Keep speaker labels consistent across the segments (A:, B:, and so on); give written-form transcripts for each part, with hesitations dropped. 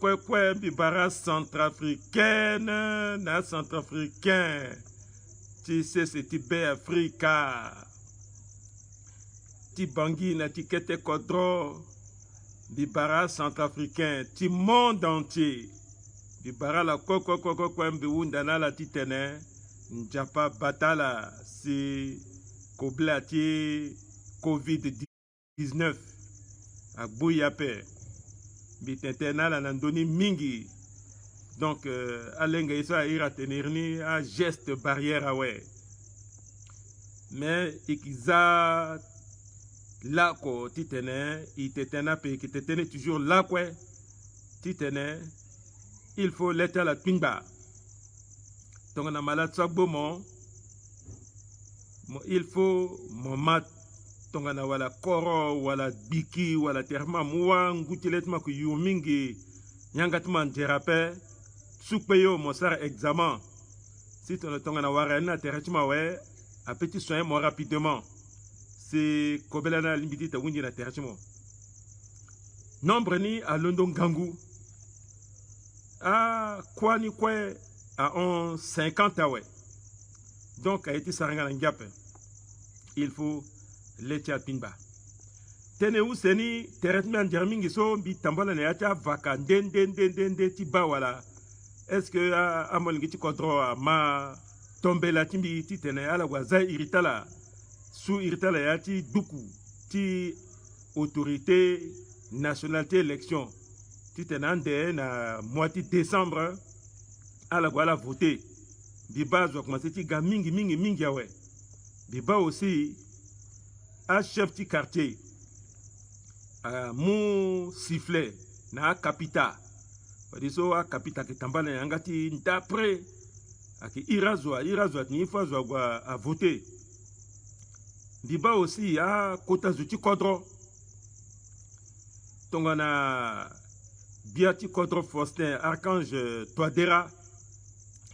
A: kwe bibara centrafricaine na centrafricain ti sese ti be Afrika ti bangi na ti kete kodro bibara centrafricain ti monde entier bibara la kwe mbi wunda na la ti tene njapa batala si kobla ti COVID-19 agbuya pe bitete na la nandoni mingi donc alenga isa ira tenir ni a geste barrière awe mais ikiza lako titene itetena pe kitetene toujours lakwe titene il faut l'état la twingba donc na malade sagbomo il faut momat tongana wala koro wala biki wala terma muwa ngutiletma ku yumingi nyangatma njerape sukpeyo mosar examen si tongana warena terachma we a petit soin mo rapidement c'est kobelana limbiti ta wundi na terachmo nombre ni a london gangu a kwani kwe a on 50 awe donc a été saranga ngiape il faut letia pingba tene useni teretman jermingi so bi tambola ne acha vaka ndende ti ba wala est-ce que amolingi ti kontro ma tombela timbi ti tene ala waza iritala sous iritala ya ti duku ti autorité nationalité élection ti tene ande na mois de décembre ala wala voter biba zo commencer ti ga mingi awe biba aussi a chef du quartier mon sifflet na capita padiso a capita ki tambala yangati d'après aki irazwa ni fazwa gwa a voter diba aussi a kota zuti kodro tongana biati kodro Faustin Archange Touadéra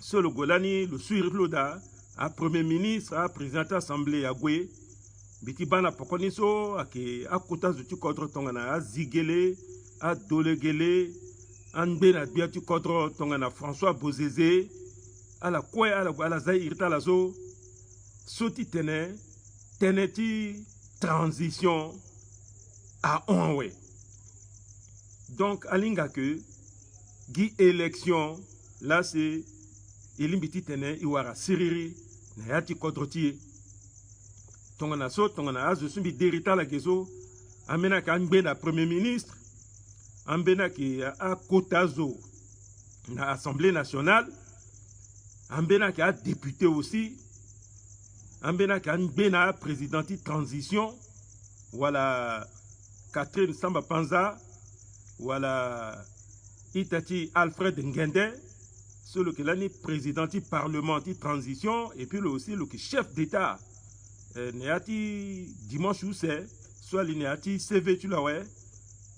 A: solo golani le suirloda a premier ministre a président assemblée à Goué biti bana pokoniso ake akuta zuti kodro tongana a zigele a dolegele anbe na biati kodro tongana François Bozézé ala kwe ala zai irta la zo soti teneti transition à onwe donc alinga que gi élection là c'est ilimbiti tene iwara siriri na yati kodro tie tongana azo sumbi derita la gezo amena ka na premier ministre ambena ki a kotazo na assemblée nationale ambena ki a député aussi ambena ki na présidenti transition wala Catherine Samba Panza wala itati Alfred Ngende solo que l'année présidenti parlement transition et puis aussi le chef d'état neati dimanche où c'est soit linéati CV tu la ouais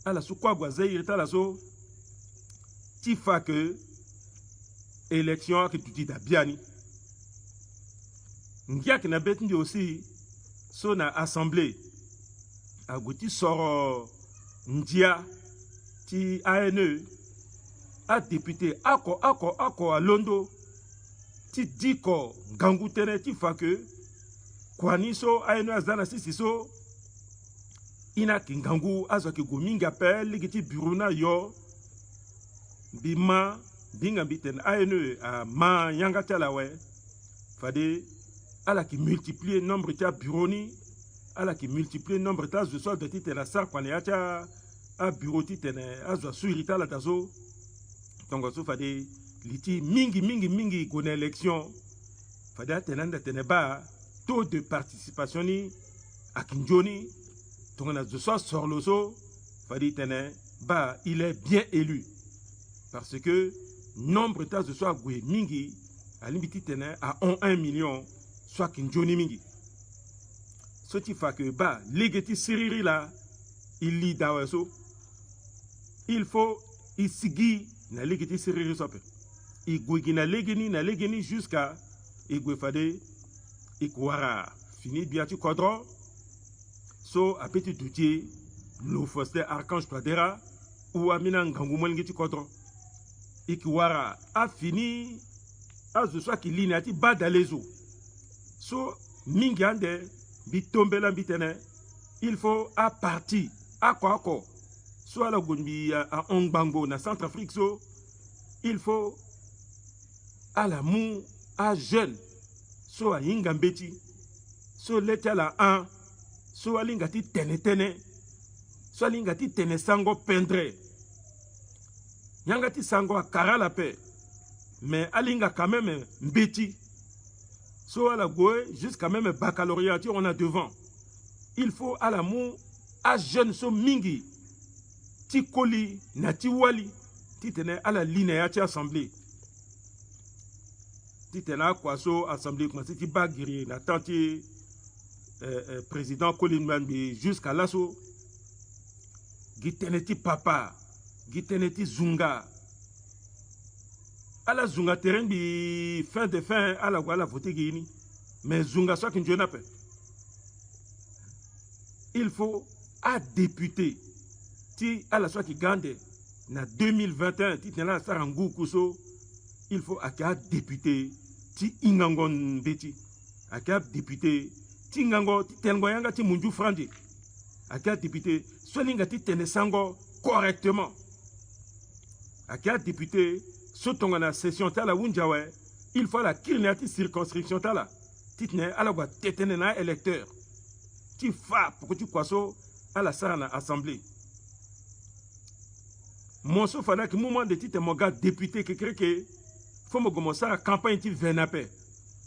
A: ala sous quoi boisé il est à la so tifa que élection que tu dis d'Abiani ngia que na beti aussi so na assemblée agouti soro ndia ti ANE a député ako a Londo ti diko gangu tere tifa que kwaniso ayeno azana sisiso ina kingangu azo ki gominga pe ligiti bureau na yo bima binga biten ayeno a ma yanga talawe fade ala ki multiplier nombre ta bureau ni ala ki multiplier nombre ta zo so de titena sar kwani acha a bureau titene azo surita la tazo tongo so fade liti mingi kone élection fade atenanda teneba taux de participation ni akinjoni tongana de soit sur loso fadi tene ba il est bien élu parce que nombre tas de soit gwe mingi à limiti tene à 1 million soit kinjoni mingi soti fa que ba legeti siriri la il li daweso il faut isigi na legeti siriri sope igwe na legeni jusqu'à igwe fade ikwara fini biati kodro so a petit doutier le Faustin Archange Touadéra ou amina ngangumol ngiti kodro ikiwara a fini a zo soit ki ligne ati badalezo so mingi ande bitombela bitene il faut à partir à quoi soit la gonbi à Ongbango na Centrafrique so il faut à la mou à jeune so a ingambeti so leta la un so alingati tene so alingati tene sango pendre yangati sango a kara la paix mais alinga quand même mbeti so à la goe jusqu'à même baccalauréat on a devant il faut à la mou à jeune so mingi ti koli na ti wali ti tene à la ligne ti assemblée ti tene kwa so assemblée comme si ti bagiri na tanti président Colin Manbi jusqu'à là so gitene ti papa gitene ti zunga à la zunga terrain bi fin de fin à la voter gini mais zunga soit qu'une jeune paix il faut à député ti à la soit qui gande na 2021 ti tena sarangu kuso il faut à député ti ingangon beti à député ti ngango ti tengo yanga ti munju frandi à député solinga ti tene sango correctement à député sotonga na session ta la wunjawe il faut la kirnati circonscription ta la ti tene ala gwa tetene na électeur ti fa pour que tu kwaso à la sarana assemblée mon so fana ki moment de tite moga député que faut me commencer à campagne ti venape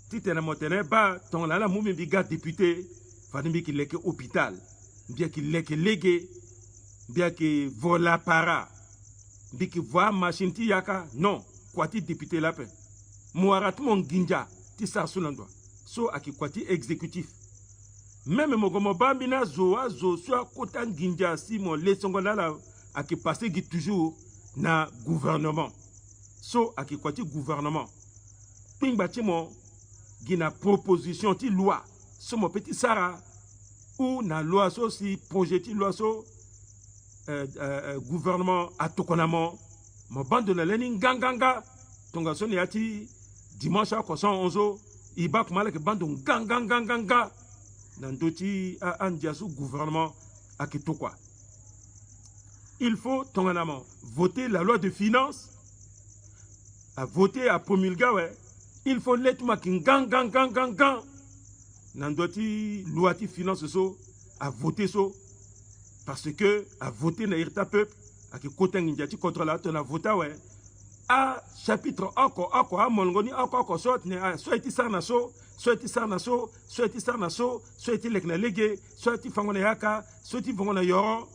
A: tite na motene ba ton la mumi biga député fani bi ki leke hôpital bien ki leke légué bien ki vola para bi ki voa machine ti yaka non quoi ti député la pe moarat mon ginja ti sa sunandwa so aki quoi ti exécutif même mogomo bambina zo soit kota ginja si mon lesongo la a qui passe toujours na gouvernement so a qui kwati gouvernement ping batimo gina proposition ti loi so mon petit sara ou na loi so si projet ti loi so gouvernement atokonamo mo bande na leni nganganga tonga so ni ati dimanche a kosan onzo iba kumala ke bande nganganga na ndoti a andiasu gouvernement a qui to quoi. Il faut, voter la loi de finances, à voter, à promulguer, ouais. Il faut l'être qui gang. Nandoti, loi de finances, so, à voter, so. Parce que, à voter, na irta peuple, à qui côté n'indiati contre la, ton a voté, ouais. À chapitre, à mongoni, soit iti sarnaso, soit iti sarnaso, soit iti sarnaso, soit iti lekna légué, soit iti fangona yaka, soit iti fangona yoron.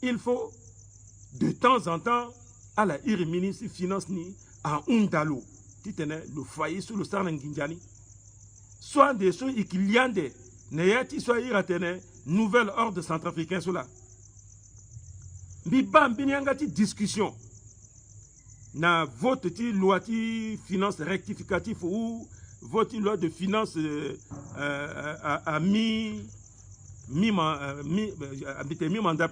A: Il faut, de temps en temps, à la ministre finance ni à Undalo, le foyer sur le Sarn Nginjani. Soit des choses équilibrées, n'ayati soit iratene, nouvelle ordre centrafricain sur là. Bibam binyangati discussion. Na vote ti loi ti finance rectificatif ou vote loi de finance à mi-mandat.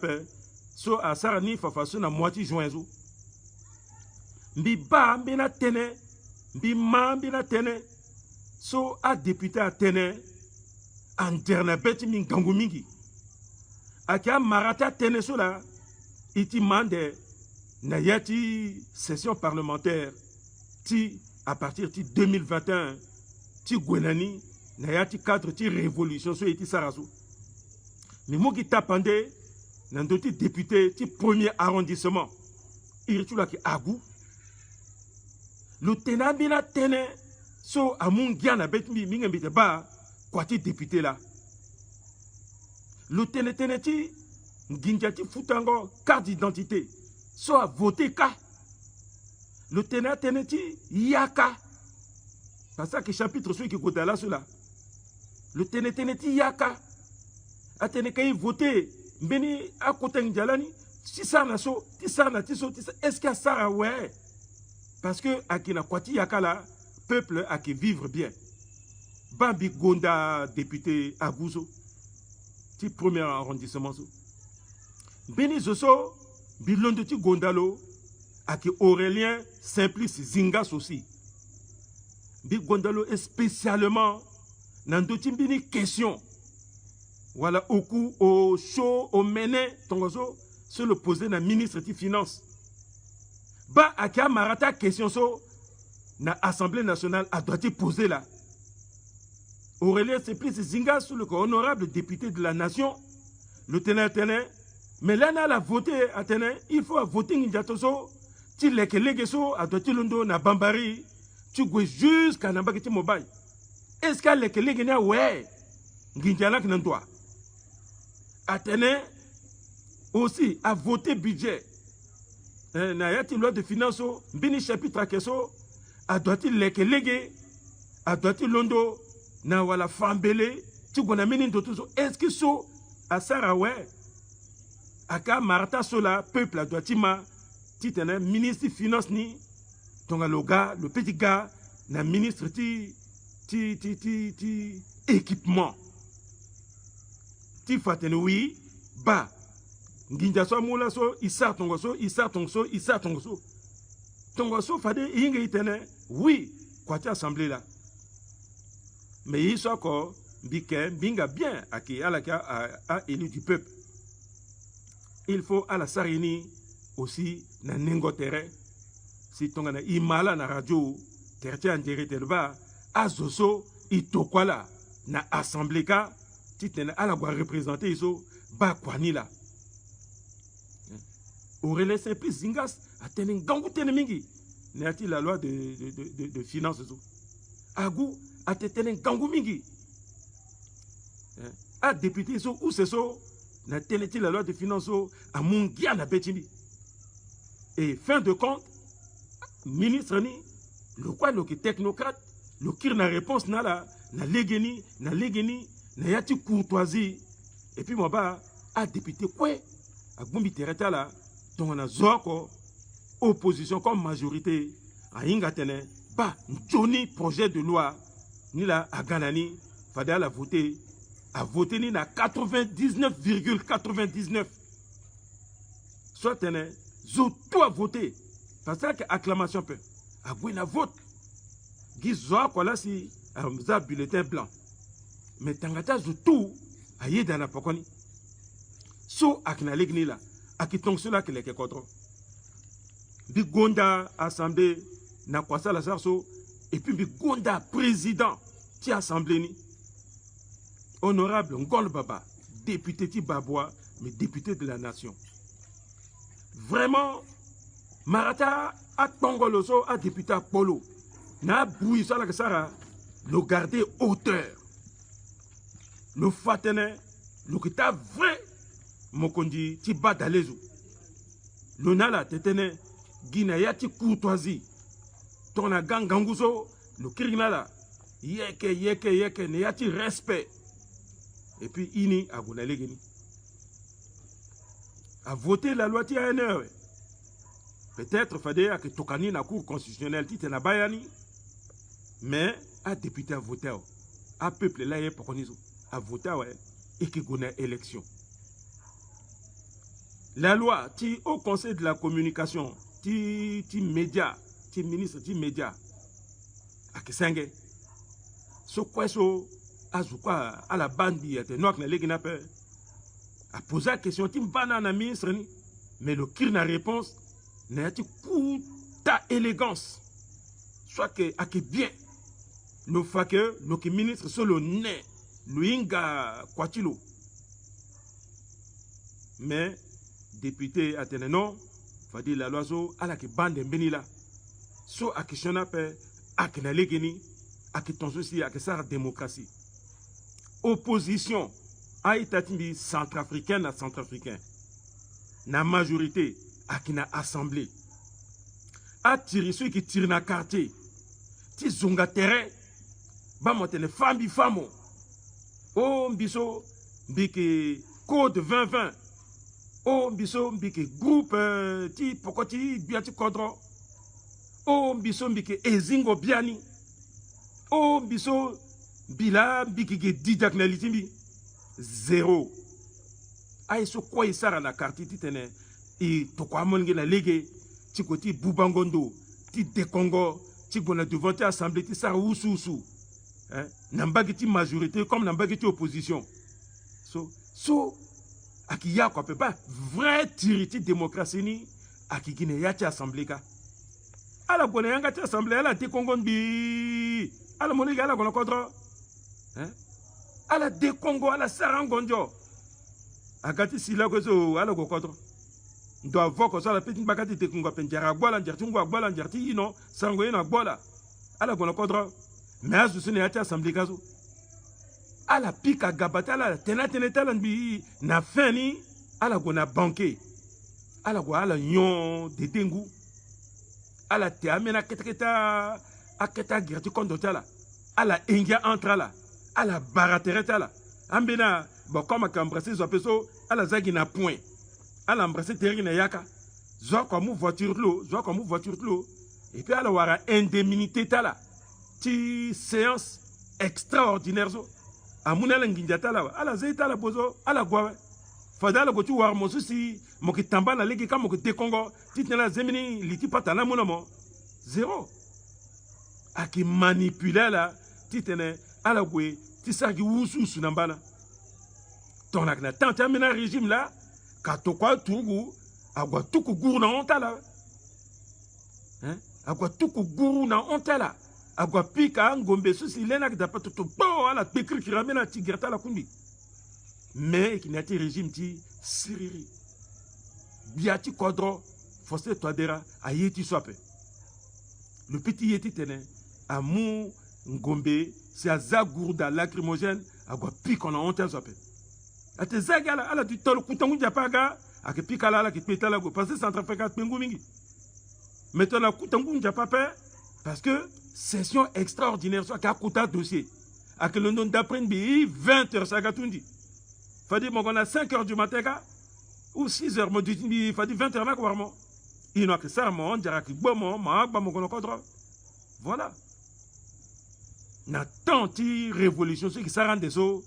A: So a sarani fafaso na moitié juin zo mbi ba mbina tene mbi ma mbina tene so a député a tene anterne beti min gangu mingi akia marata tene so la iti mande na yati session parlementaire ti à partir de 2021 ti gwenani na yati cadre ti révolution so iti sarazo mi mugi tapande nandoti député ti premier arrondissement irtula ki agu le tena bina tene so amun giana betmi mingembi de ba kwati député là le tene ti nginjati futango carte d'identité so a voté ka le tene ti yaka parce que chapitre so ki kota là cela le tene ti yaka atene kay voté mbeni a côté njalani si ça na so ti ça na ti so est-ce que ça ouais parce que akina kwati yakala peuple a qui vivre bien Bambi Gonda député Agouzo ti premier arrondissement so beni zoso Bilondo ti Gondalo, avec Aurélien Simplice Zingas aussi. Bi Gondalo est spécialement dans d'autres questions. Voilà, au coup, au show, au mené, tongozo, se le poser dans le ministre des Finances. Ba akia marata question so, na Assemblée nationale, a doit poser là. Aurélien Simplice Zingas, le honorable député de la nation, le tenant. Mais là, on a voté à tenant, il faut voter Ninjatoso, tu l'es que l'égeso, à doit londo na Bambari, tu go jusqu'à Nambakiti Mobile. Est-ce qu'à l'es que l'égena, ouais, Ginjala Knantoa. Athénée aussi à voter budget. Nayati loi de finances, bini chapitre keso, a doit-il légué, a doit-il londo, na wala fambele, tu gona minin de tout ça. Est-ce que so, à Sarawe, aka Marta Sola, peuple, a doit-il ma, titane, ministre des finances ni, ton le gars, le petit gars, na ministre équipement. Fatene oui, ba, Nginja so moula so, isa tongoso, tongoso fade inge itene, oui, quoi tu assemblée là. Mais il soit encore, binga bien, à élu du peuple. Il faut à la sarini aussi, na nengo terre, si tongana imala na radio, terre en terre a zoso, itokwala, na assemblée ka, titene à la voix représenter iso ba kwani la Aurélien Simplice Zingas a tenen gangu tenemingi n'ati la loi de finances so agu a tenen gangu mingi a député so ou c'est so na teneti la loi de finances so a mungia na betini et fin de compte ministre ni le quoi le technocrate le kir na réponse na la na legeni Nayati courtoisie, et puis moi, bah, a député quoi? A Gumbi Tereta là, donc on a Zoko, opposition comme majorité, à Ingatene, bah, Johnny projet de loi, ni là, à Ganani, fallait la voter, à voter ni na 99,99. Soit tene, zo tout à voter, parce que acclamation peut, à Gouina vote, Guy Zoko là si, à bulletin blanc. Mais tangata tout aïe dans la pokoni. So akina legni la, akitong cela que les kodro. Bi Gonda assemblée na kwasa la sarso et puis bi Gonda président ti assemblée ni. Honorable Ngol Baba, député ti Babois, mais député de la nation. Vraiment Marata a Tongoloso a député Polo. Na boui ça la que ça le garder hauteur. Le fatene, le qui t'a vrai, mokondi, ti badalezu. Le nala, tetene, guinaya ti courtoisie. Ton a ganganguzo, le kirinala, yeke, ne yati respect. Et puis, ini, a gonale a voté la loi ti a une heure. Peut-être, fade, a que tokani na cour constitutionnelle, ti tena bayani, mais, a député a voté, a peuple là, yé pokonizo. À voter et qui connaît élection. La loi, ti au conseil de la communication, ti média, ti ministre, ti média, à Kisenge, so quoi so, à la bande, il y a des noirs qui n'ont pas à poser la question, ti m'bana na ministre, mais le kir na réponse, n'a pas coup ta élégance, soit que, à qui bien, le fait que, le ministre, sur le nez, Luinga Kwatilo. Mais, député Atenenon, fadi la loiseau, à la qui bande benila. So a questionna pe, a qui n'a legeni, a qui ton souci, a qui sa démocratie. Opposition, a été centrafricaine à centrafricain. Na majorité, a qui n'a assemblée. A tiré ceux qui tirent na quartier. Ti zonga terrain, ba motene fambi famo. Oh, mbiso, mbike code 2020. Oh, mbiso, mbike groupe, ti pokoti, biati kodro. Oh, mbiso, mbike ezingo biani. Oh, mbiso, bila, mbike didagnaliti mbi. Zéro. Aïe, so quoi il sara na carte titene. et to kwa monge la lege ti koti bubangondo ti de Congo ti bona devant assemblée ti sar usu hein nambagi ti majorité comme nambagi ti opposition so aki ya ko peut pas vrai tiriti démocratie ni aki Guinée ya ti assemblée ka ala bona yanga ti assemblée ala de Congo bi ala monge ala gona kodro hein ala de Congo ala sarangonjo agati sila ko so ala go kodro ndo avoko so la petite bakati te kunga penjara gbola njerti ngwa gbola njerti ino sango ina gbola ala gona kodro mais azu sune ati assemblée kazo ala pika gabata ala tenatala bi na feni ala gona banquet ala go ala nyon de dengu ala te amena keteketa aketa gerti kondo tala ala engia entre ala baratere tala ambena bon comme embrasser zo peso ala zagi na point ala embrasser terri na yaka zo comme voiture l'eau et puis ala wara indemnité tala ti séance extraordinaire zo amuna la nginja tala ala zeita la bozo ala gwa fadala go tu war mo susi mo ki tamba na legi kam mo ki de Congo ti tena zemini liti patala mo mo zéro aki manipuler la ti tene ala gwe ti sagi wusu na mbana ton na tant amena régime là ka to kwa tugu agwa tuku guru na ontala hein agwa tuku guru na ontala agwa pika ngombe susi lena da patoto bo ala bekri ki ramena ti gerta la kundi mais qui n'a été régime ti siriri biati kodro Faustin Touadéra a yeti sope le petit yeti tene amu ngombe c'est à zagourda lacrymogène agwa pika na ontala sope ate zagala ala du tolo kutangu japaga ake pika la ki petala go parce que Centrafrique pengu mingi mettons la kutangu japapa parce que session extraordinaire soit ka kuta dossier ake le nom d'après bi 20h sagatundi fadi mo gona 5h du matin ka ou 6h mo dit fadi 20h ma ko warmo ino ke ça mo ndira ki bomo ma ba mo gona kodro voilà na tanti révolution ce qui ça rend so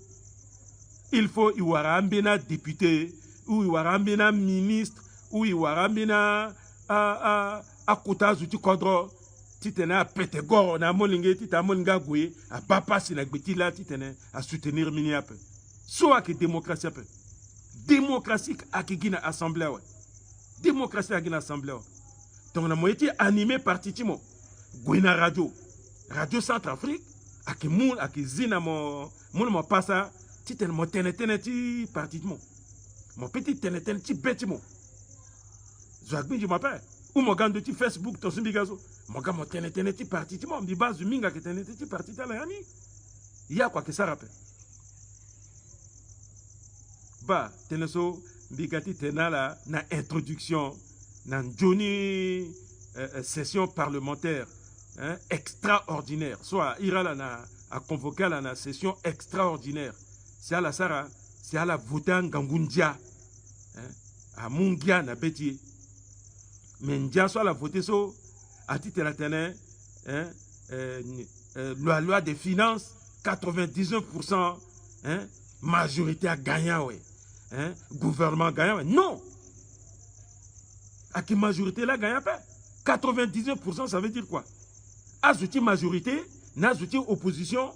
A: il faut y avoir un député, ou y avoir un ministre, ou y avoir un kota zuti kodro, titene a petegoro na molinge tita molinga gwe a papa si na gbeti la titene a soutenir mini ape. So a que démocratie ape. Démocratie a que gina assemblée ouais. Démocratie a gina assemblée. Donc na moiti animé par titimo. Gwena radio Centrafrique a que moun a que zina mo passa ti mo tenetene ti partitement mon petit tenetene ti betimo zagbi je m'appelle ou mo gando ti Facebook to simbigazo mo ga mo tenetene ti partitement mi bazu minga ke tenetene ti partita la yani ya quoi que ça rappelle ba teneso mbigati tenala na introduction na Johnny session parlementaire hein, extraordinaire soit ira là à convoquer là na session extraordinaire. C'est à la Sara, c'est à la Votan Gangundia, à Mungia na Bétier. Mais Ndia soit la voté so, à titre la tenue, la loi des finances, 99%, majorité à gagnant, ouais. Gouvernement gagnant, ouais. Non! À qui majorité là gagnant pas? 99%, ça veut dire quoi? Azouti majorité, n'azouti opposition,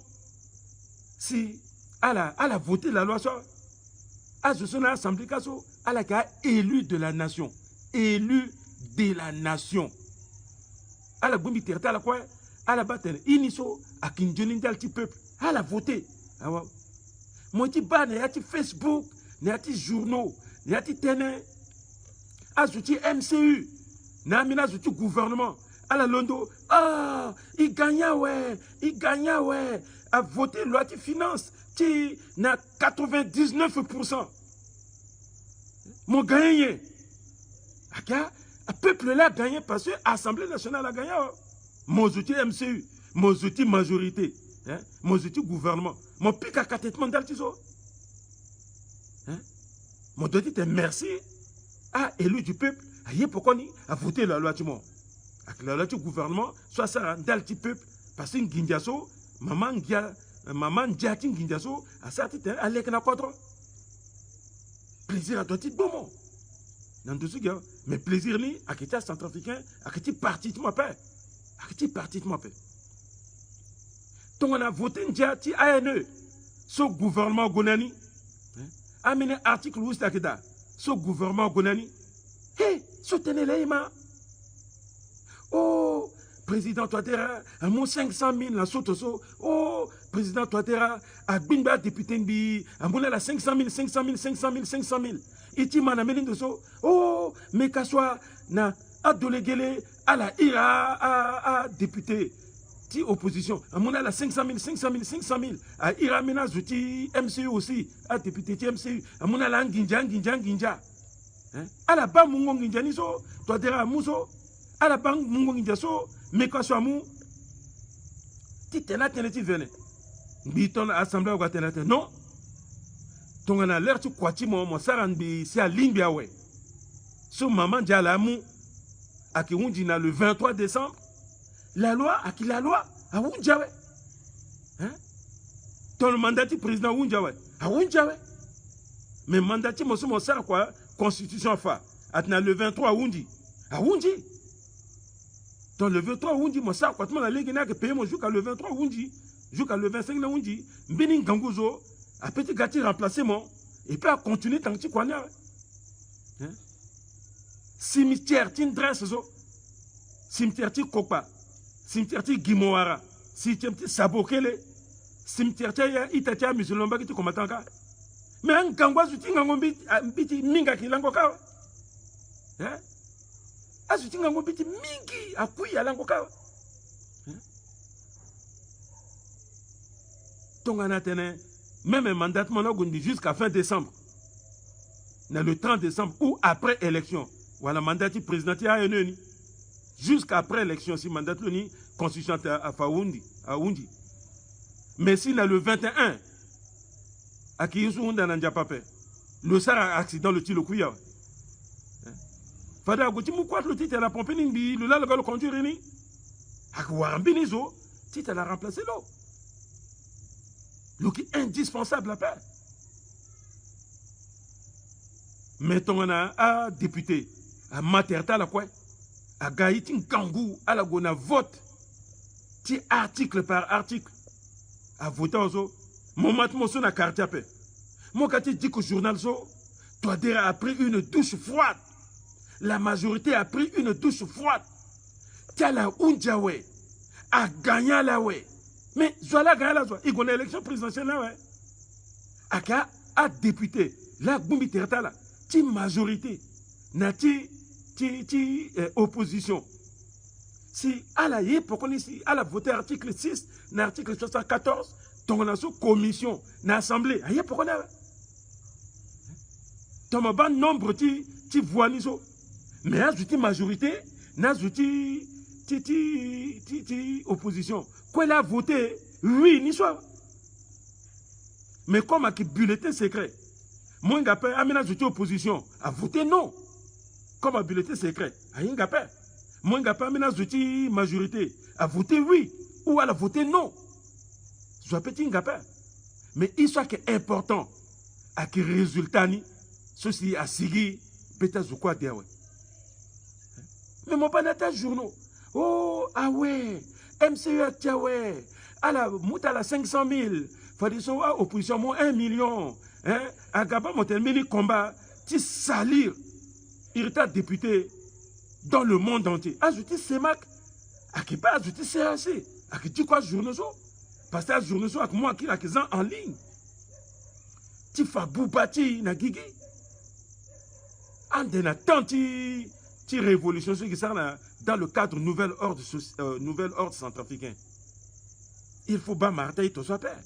A: si. Elle a voté la loi sur l'Assemblée, elle a élu de la nation. Élu de la nation. Elle a voté la quoi? Elle a battu Iniso à Kinjonin del peuple. Elle a voté. Moi, je dis, il y a Facebook, il y a des journaux, il y a des télé, il y a MCU, il y a des gouvernement. Elle a Londo. Ah, il gagnait, ouais. A voté loi de finances. Qui n'a 99%. Mon gagné. Le peuple là a gagné parce que l'Assemblée nationale a gagné. Mon outil MCU, mon outil majorité, mon outil gouvernement, mon pic à catètement d'altiso. Mon outil merci à élu du peuple. Pourquoi a voté la loi du monde. La loi du gouvernement, soit ça d'alti peuple, parce que Guindiaso, maman Djatin Guindiaso, à ça, tu es allé à la quadre. Plaisir à toi, tu bon. mais plaisir ni à qui centrafricain à qui parti de ma paix à qui parti de ma paix donc on a voté ti ANE ce gouvernement gonani amené article où c'est que ce gouvernement gonani hey soutenez les mains oh président Touadéra à mon 500 000 la sotoso oh président Touadéra à Bimba député Nbi à mon la 500 000 et tu m'en amènes de ça oh mais qu'à soit na à délégué à la IRA à député ti opposition à mon la 500 000 à IRA mena zouti MCU aussi à député ti MCU à mon la nginja à la ba mungo nginja ni so Touadéra muso à la banque mungo nginja so mais qu'à soit mou ti tena ti venait biton assemblée au gatenate non ton a l'air tu quoi mon saran bi c'est à ligne bien ouais so maman dia la mou à qui on dit le 23 décembre la loi à qui la loi à Wunja ouais hein ton mandat du président Wunja ouais à Wunja ouais mais mandat mon sar quoi constitution fa atna le 23 Wundi à Wundi ton le 23 Wundi mon sar quoi tout la ligue n'a que payer mon jusqu'à le 23 Wundi jusqu'à le 25 na Wundi mbini ngangouzo a petit gâti remplacement et puis à continuer tant que tu connais hein cimetière tindresse zo cimetière ti kopa cimetière ti gimoara cimetière ti sabokele cimetière ti itatia musulman ba ki combattant ka mais un gangwa zuti ngangombi biti minga kilango ka hein azuti ngangombi biti mingi akuya lango ka tongana tene même un mandat monogondi jusqu'à fin décembre le 30 décembre ou après élection voilà mandat du président à Eneni jusqu'à après élection si mandat ni constitution à Fawundi à Wundi mais si le 21 à qui sont dans l'Andia Papé le sar accident le tilo kuya fada goti mu kwat le titre la pompe nimbi le la le conduire ni akwa mbinizo titre la remplacer l'eau le qui est indispensable à faire mettons on a député à Materta la quoi à Gaïtin Kangou à la gona vote ti article par article à voter aux mon matmoson à carte à paix mon kati dit que journal so Touadéra a pris une douche froide la majorité a pris une douche froide Tiala Unjawe a gagné la ouais mais Zola gagné la Zola il y a une élection présidentielle là ouais aka a député la Gumbi Terta là ti majorité na ti opposition si à la yé pour qu'on ici à la voter article 6 na article 74 donc on a sous commission na assemblée ayé pour qu'on a ton ban nombre ti voix niso mais ajouter majorité na ajouter opposition quoi la voté oui ni soit mais comme à qui bulletin secret moi ngapé amena ajouter opposition à voter non comme un bulletin secret à ngapé moi ngapé amena ajouter majorité à voter oui ou à la voter non soit petit ngapé mais il soit que important à qui résultat ni ceci a sigi peut-être quoi dire ouais mais mon panata journaux oh ah ouais MCU tiens ouais à la mouta la 500 000 fallait soit opposition moi 1 million hein à Gabon mon mini combat ti salir irrita député dans le monde entier ajouter CEMAC à qui pas ajouter CAC à qui dit quoi journaux parce que journaux avec moi qui la en ligne ti fa boubati na gigi ande na tanti ti révolution qui ça dans le cadre nouvel ordre centrafricain il faut ba martaï to soit père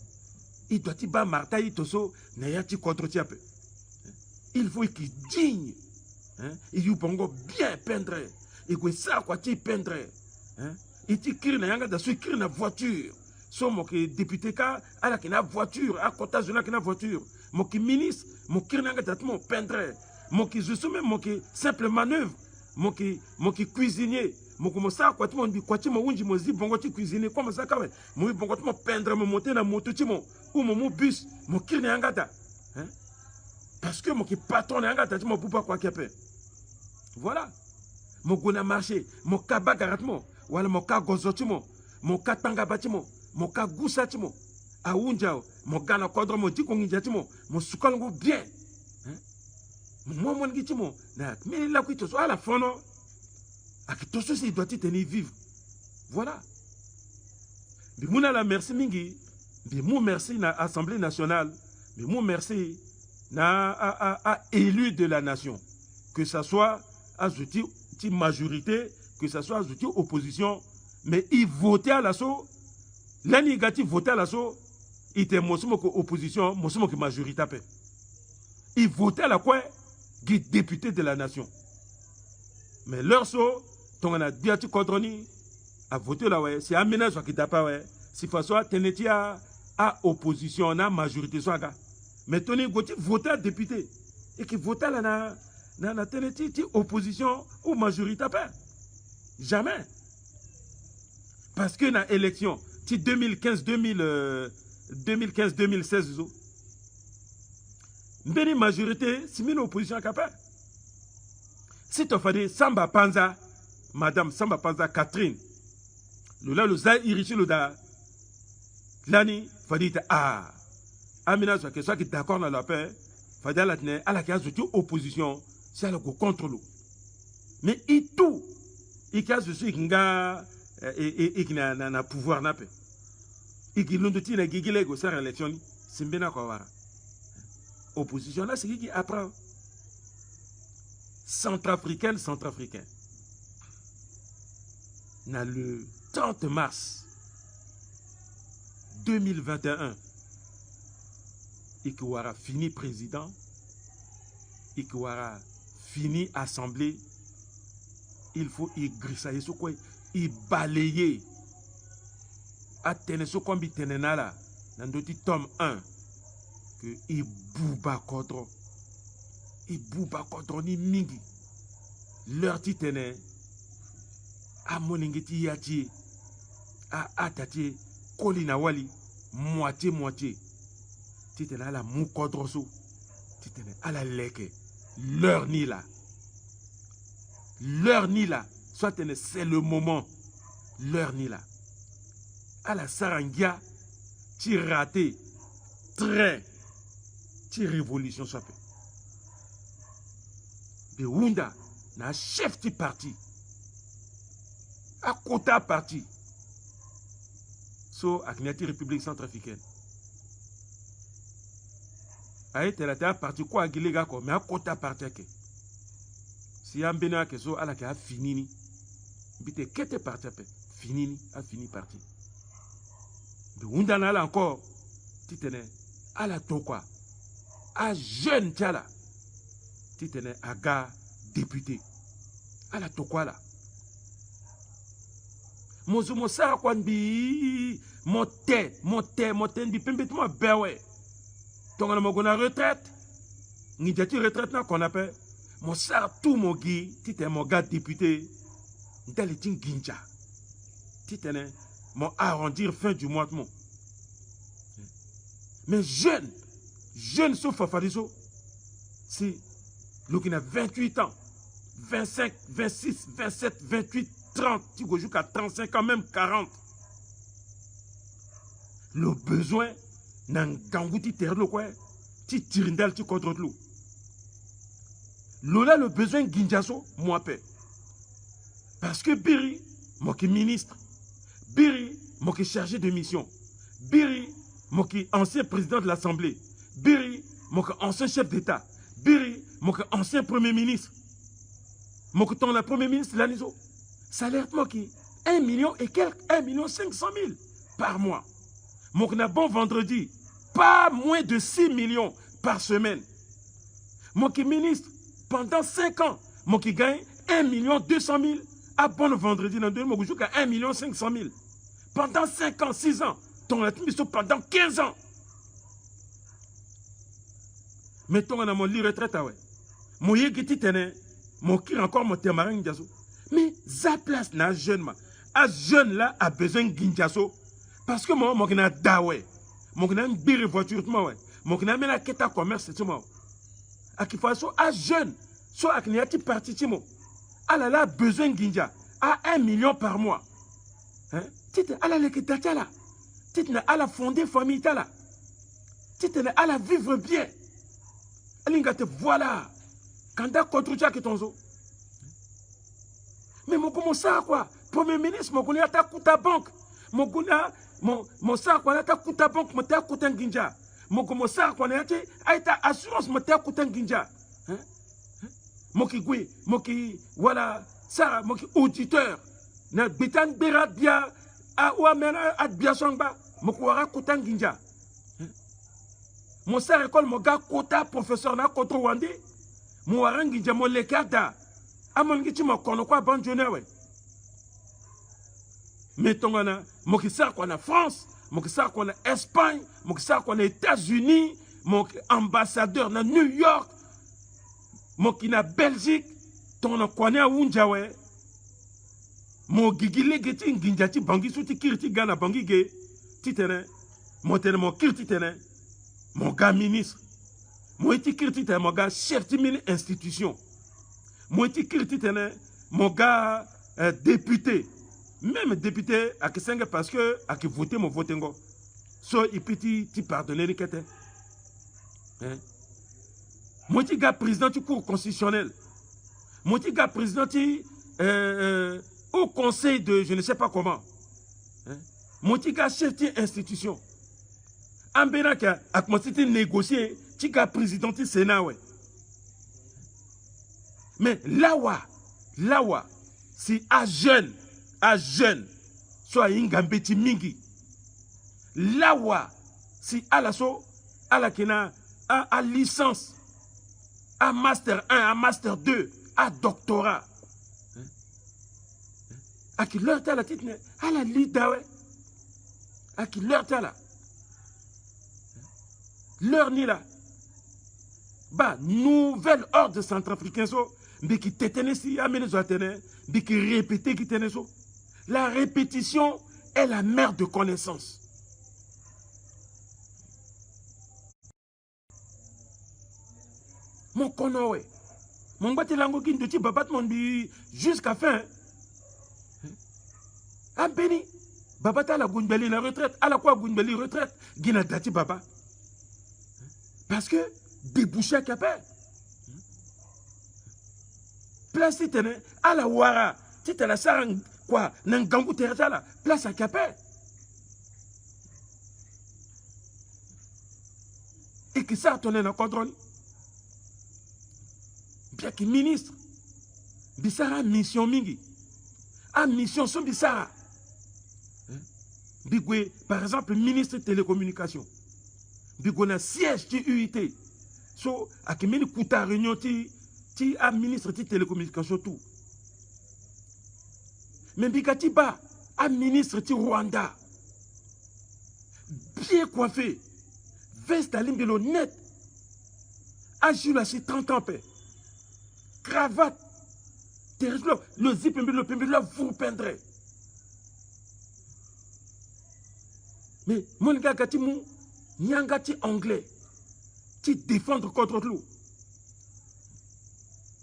A: il doit y ba martaï to so na ya ti contre ti peu il faut qu'il digne hein il y pongo bien peindre et que ça quoi ti peindre hein et ti kiri na yanga da so kiri na voiture so mo que député ka ala ki na voiture à côté de la ki na voiture mo ki ministre mo kiri na yanga da mo peindre mo ki je même mo ki simple manœuvre mon qui cuisinier mon comme ça quoi tout le monde dit quoi tu mon unji mon zi bongo tu cuisinier comme ça quand même mon bongo tu mon peindre mon monter na moto tu mon ou mon bus mon kirne angata hein parce que mon qui patron angata tu mon poupa quoi qui appelle Voilà. Mon gona marché, mon kabagaratmo, wala mon ka gozotimo, mon ka tangabatimo, mon ka gusatimo, a unjao, mon gana kodro mo dikonginjatimo, mon sukalongo bien. Mon mon gitimo, na mais la kuito so ala fono. A qui tout ceci doit tenir vivre. Voilà. Mais mon la merci mingi, mais mon merci na Assemblée nationale, mais mon merci na élu de la nation, que ça soit à majorité, que ce soit à opposition, mais il votait à l'assaut, l'un négatif votait à l'assaut, il était mosumo que opposition, mosumo que majorité. Il votait à la quoi, qui député de la nation. Mais leur saut, ton a biati controni, a voté là, ouais, c'est un ménage qui t'a pas, ouais, si soit teneti à opposition, à majorité, soit gars. Mais Tony Gauthier votait à député, et qui votait là, na teneti opposition ou majorité pas. Jamais. Parce que dans l'élection, 2015-2016, une majorité, c'est une opposition capable. Si tu fais Samba Panza, Madame Samba Panza Catherine, le za irichi le da, l'année, fallait dire Amina soit que soit qui d'accord dans la paix, fallait la tenir à la case de opposition. C'est le contre l'eau. Mais il tout, il casse de ceux qui n'a pouvoir n'a pas. Et qui l'ont de tirer qui est au sein de l'élection, c'est bien encore. Opposition là, c'est qui apprend. Centrafricain. Dans le 30 mars 2021, il aura fini président, il aura fini assemblée, il faut y grissailler ce quoi, y balayer. À tenir ce qu'on dit là, dans le tome 1, que il bouba contre, ni mingi. Leur titene, à moningeti yati, à atati, kolina wali, moitié. Titene à la moukodroso, titene à la leke. Leur ni là, soit c'est le moment, leur ni là. À la Sarangia, tu raté, très, tu révolution soit fait. De Wunda, na chef du parti, à quota parti, so à la République centrafricaine. A été la partie quoi gilega ko mais à quota parti que si un bena que so à la a fini bite qu'était parti fini a fini parti de Wunda na là encore tu tenais à la tokwa à jeune tchala tu tenais à gars député à la tokwa là mozumo sa kwandi monté ndi pembetement bewe. Ton on a retraite, ni dit retraite qu'on appelle, mon sar tout mon gui, tite mon gars député, n'tel est une ginja, tite mon arrondir fin du mois de mon. Mais jeune sauf Fafadiso, c'est le qui a 28 ans, 25, 26, 27, 28, 30, tu joues jusqu'à 35 ans, même 40. Le besoin, nan gangouti terre quoi ti tirindal ti contre l'eau lola le besoin ginjaso moi paix parce que Biri moi qui ministre Biri moi qui chargé de mission Biri moi qui ancien président de l'Assemblée Biri moi qui ancien chef d'État Biri moi qui ancien premier ministre moi qui ton la premier ministre l'aniso salaire moi qui 1 million et quelques 1,5 million par mois. Mon bon vendredi, pas moins de 6 millions par semaine. Mon qui ministre, pendant 5 ans, mon qui gagne 1,2 million à bon vendredi, dans mon qui joue à 1,5 million. Pendant 5 ans, 6 ans, ton mission pendant 15 ans. Mettons on a mon lit retraite, ouais. Mon yéguiti tene, mon qui encore mon temarin diaso. Mais za place na jeune ma. À jeune là a besoin ginjaso. Parce que moi, je suis dawe. Je suis un bire voiture. Je suis un commerce. À qui faut à jeune. Soit à qui parti. elle a besoin de Ginja à 1 million par mois. Hein? Elle a l'équité là. Elle a fondé famille là. Elle a vivre bien. Elle a voilà. Quand tu as contre ça, mais mon comment ça quoi? Premier ministre, mon connaît ta coûte à banque. Mon ça quoi? Ta coûte à banque, mon ta coûte en Ginja. Mon comment ça quoi? Ta assurance, mon ta coûte en Ginja. Mon qui voilà ça, mon qui auditeur. Na bitan bera bien a ou amena at bien songba. Mon quoi coûte en Ginja. Mon ça école mon gars quota professeur na koto wande. Mon warangi mon lekada. Amon gichi mo kono kwa banjone we. Mettons na mo ki sa ko na France, mo ki sa ko na Espagne, mo ki sa ko na États-Unis, mon ambassadeur na New York, mo ki na Belgique, ton na ko na unja we. Mo gigile geti nginja ti bangi suti kirti gana bangi ge titene. Mo tene mo kirti tene. Mon gars ministre. Mo eti kirti tene mon gars chef de mini institution. Moi, mon gars député, même député, à que parce que à qui voter mon vote ngo, so il peut t'y pardonner les quêtes. Moi, gars président du cour constitutionnel, moi, gars président au conseil de je ne sais pas comment, moi, gars chef d'institution, en bénin qui a commencé à négocier, tu gars président du Sénat ouais. Mais là, si à jeune, soit ingambeti mingi. Là, si à la so, à la kena, à licence, à master 1, à master 2, à doctorat. À qui leur tala titre, à la lidawe. À qui leur tala. Leur ni là. Bah, nouvelle ordre centrafricain so. Mais qui t'éteignent si amène les atteindre, mais qui répète qui t'éteignent. La répétition est la mère de connaissance. Mon konowe, mon bâti lango qui ne babat mon bi jusqu'à fin. Ah béni, babata la gunbeli la retraite, à la quoi gunbeli retraite, gina dati baba. Parce que débouché à capé. Place titene à la wara, tite la sarang quoi, n'engangu terra place à capé. Et qui ça tourne dans contrôle. Bien que ministre, bisara mission mingi, a mission son bisara. Bigwe par exemple ministre de télécommunication, bigwe na siège de UIT, so a qui mène kuta réunion ti a ministre de télécommunication tout. Mais bigati ba a ministre de Rwanda, bien coiffé, veste à l'imbelo net, a joué 30 ans paix. Cravate, le zip, le pimbe, vous peindrez. Mais mon gars, gati mou, nyangati anglais, qui défendre contre l'eau.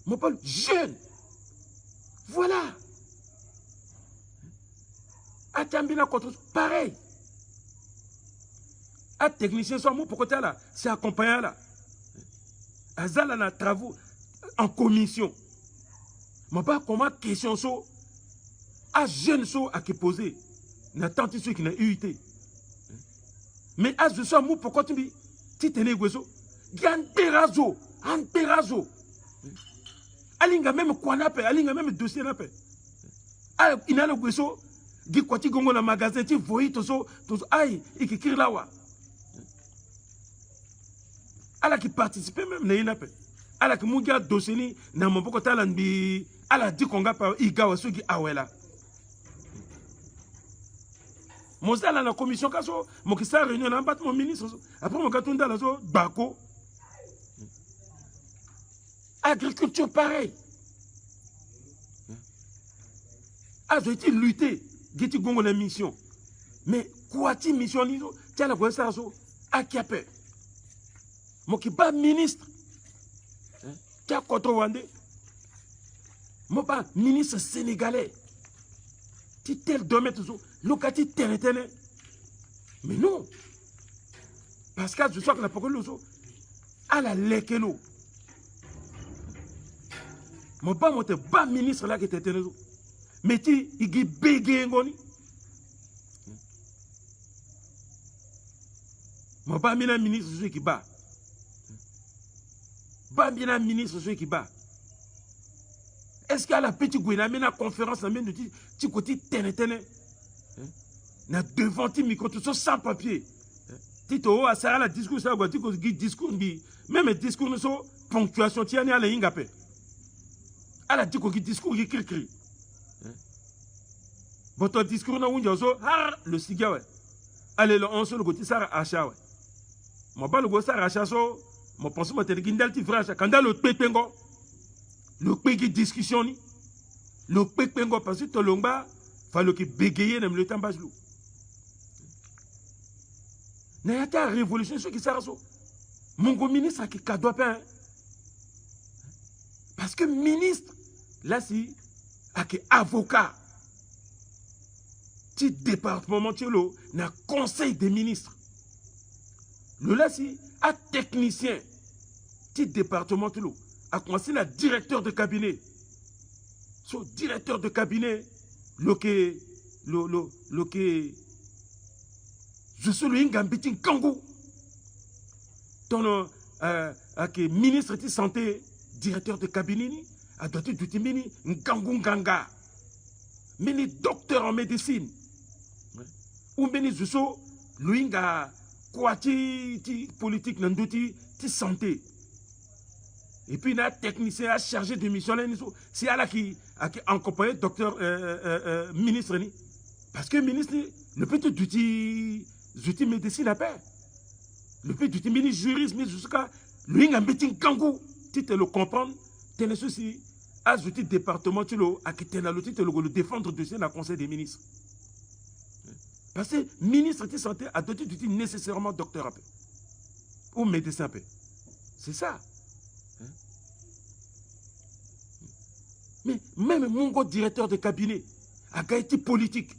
A: Mon Paul, jeune. Voilà. A Tambina contre pareil. A technicien soit mou pour côté là, c'est accompagnant là. A Zala na travaux en commission. Mais pas comment question so à jeune so à qui poser. Na tant ceux qui n'a UIT. Mais à ce soir mou pourquoi tu dis tu t'es négocié. Gan terazo, en terazo. Alinga même quoi n'a pas, alinga même dossier n'a pas. Ah il a le guesso, gi quoi tu gongo na magasin tu voyais tout so, aïe et qui kire là wa. ala qui participe même na ina pe ala qui munga dosini na maboko talambi ala di konga pa igawa soki awela mozala na commission kaso mokisa réunion na bat mon ministre après mon katunda la so bako agriculture pareil a été lutter geti gongo na mission mais quoi ti mission lizo tia la voix ça so akiape Mokiba ministre, qui a contre Wandé. Moi, ministre sénégalais. Tel domaine, locati tenetene. Mais non. Parce que je sais que la parole à la lekelo. Mon pas ministre là qui était tenu. Mais tu il dit bégué ngoni. Mon pas ministre celui qui bat. Pas bien ministre celui qui bat. Est-ce qu'à la petite gouina la conférence amène de dire tu côté tenetene. Na devant ti micro tout sans papier. Tito a ça la discours ça tu ko discours bi même discours so ponctuation ti ani ala ingapé. Ala dit ko discours qui cri. Votre discours na unja so har le cigare ouais. Allez le on se le côté ça acha ouais. Moi pas le go ça acha so mon pense moi te gindal ti frère quand dans le pepengo. Le pégi discussion ni le pepengo parce que to longba fallait que bégayer même le temps bajlou. Il y a une révolution qui s'est passée. Mon ministre a qui cadeau pas. Parce que ministre, là, c'est avocat. Petit département, il a conseil des ministres. Le là, c'est un technicien. Petit département, il a commencé le directeur de cabinet. Son directeur de cabinet, je suis le Ngambiti Kangou. Ton ministre de santé, directeur de cabinet, a doté du Timini Ngangou Nganga. Mini docteur en médecine. Ou mini je suis le Nga Kouati politique Nandouti santé. Et puis il y a un technicien chargé de mission. C'est là qui a accompagné le docteur ministre. Parce que le ministre, le petit outil. Je médecine à paix. Le fait du ministre juriste, mais jusqu'à lui, un petit kangou, tu te le comprends, tu es ceci, à ce département, tu le défendre de la conseil des ministres. Parce que ministre de santé a doté du nécessairement docteur à paix. Ou médecin à paix. C'est ça. Mais même mon directeur de cabinet a été politique.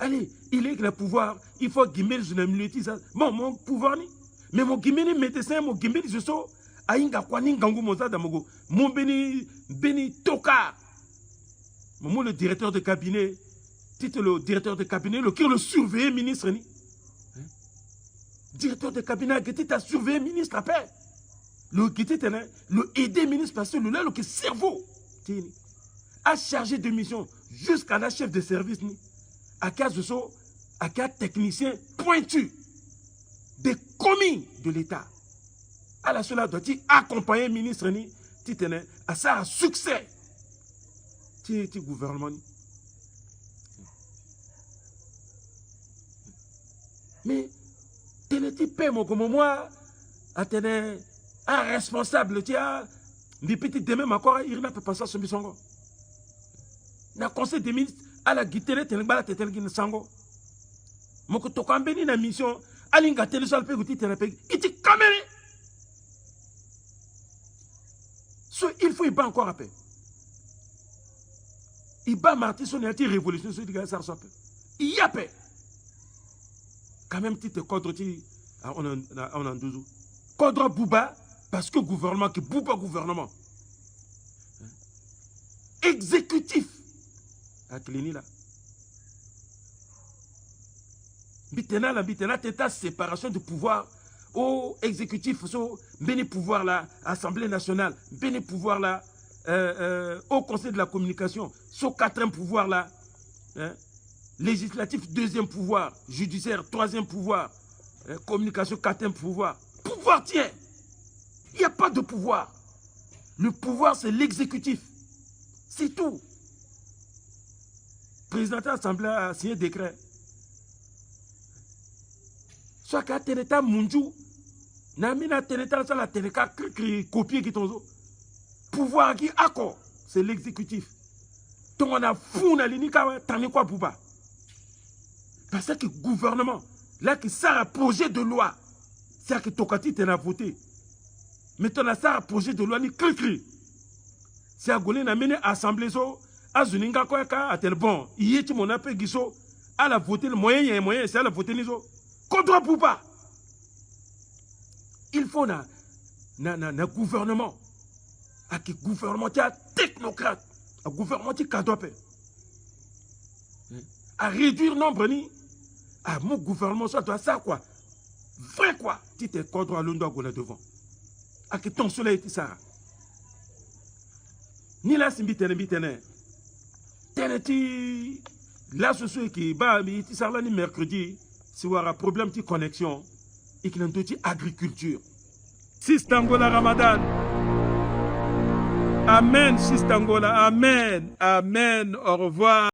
A: Allez, il est que le pouvoir, il faut guimel je l'aime bon, mon pouvoir ni. Mais mon guimel médecin, mon guimel je so, aïnga kwani ngangu moza damogo, mon beni toka. Mon le directeur de cabinet, titre le directeur de cabinet, le surveiller ministre ni. Directeur de cabinet a été ta surveiller ministre après. Le qui était le aider ministre parce que le là le cerveau a chargé de mission jusqu'à la chef de service ni. À quel technicien pointu des commis de l'État. À la cela doit-il accompagner le ministre ni à ça succès du gouvernement. Mais tenez-il pas comme moi à tenir un responsable tiens des petits demain encore il n'a pas passé sur Bissongo. Na conseil des ministres à la guitare telebala tetelgin sango moko to kambeni na mission alinga telesal pe guti tenape iti kamere so il faut y ba encore appel il ba marti son anti révolution so diga ça sope il y a paix quand même ti te contre ti on en 12 contre Bouba parce que gouvernement que Bouba gouvernement exécutif à Clénie là. Bitena, t'état séparation de pouvoir au exécutif, béni pouvoir là, Assemblée nationale, béni pouvoir là, au Conseil de la communication, au quatrième pouvoir là, législatif, deuxième pouvoir, judiciaire, troisième pouvoir, communication, quatrième pouvoir. Pouvoir tient. Il n'y a pas de pouvoir. Le pouvoir, c'est l'exécutif. C'est tout. Le président de l'Assemblée a signé un décret. Soit qu'à Ténéta Mounjou, Namina Ténéta, ça la Ténéka copier qui ton pouvoir qui accord, c'est l'exécutif. Donc on a fou na linika tani quoi pouba. Parce que le gouvernement, là qui sert à projet de loi, c'est que Tokati t'en a voté. Mais ton a ça projet de loi ni cri. c'est à Golé n'a mené assemblée so, à Zuninga Koyaka, à tel bon, il est mon appel Giso, à la voter le moyen, il y a un moyen, c'est à la voter Niso. Contre pour pas. Il faut na gouvernement, à qui gouvernement qui a technocrate, à gouvernement qui a dopé, à réduire nombre ni, à mon gouvernement ça doit ça quoi, vrai quoi, tu t'es contre à l'ondo à Gola devant, à qui ton soleil ça. Ni la simbi tene teneti la socio qui ba mi ti sarla ni mercredi si wara problème de connexion et qui n'ont pas agriculture. Sistangola Ramadan. Amen, Sistangola. Amen. Amen. Au revoir.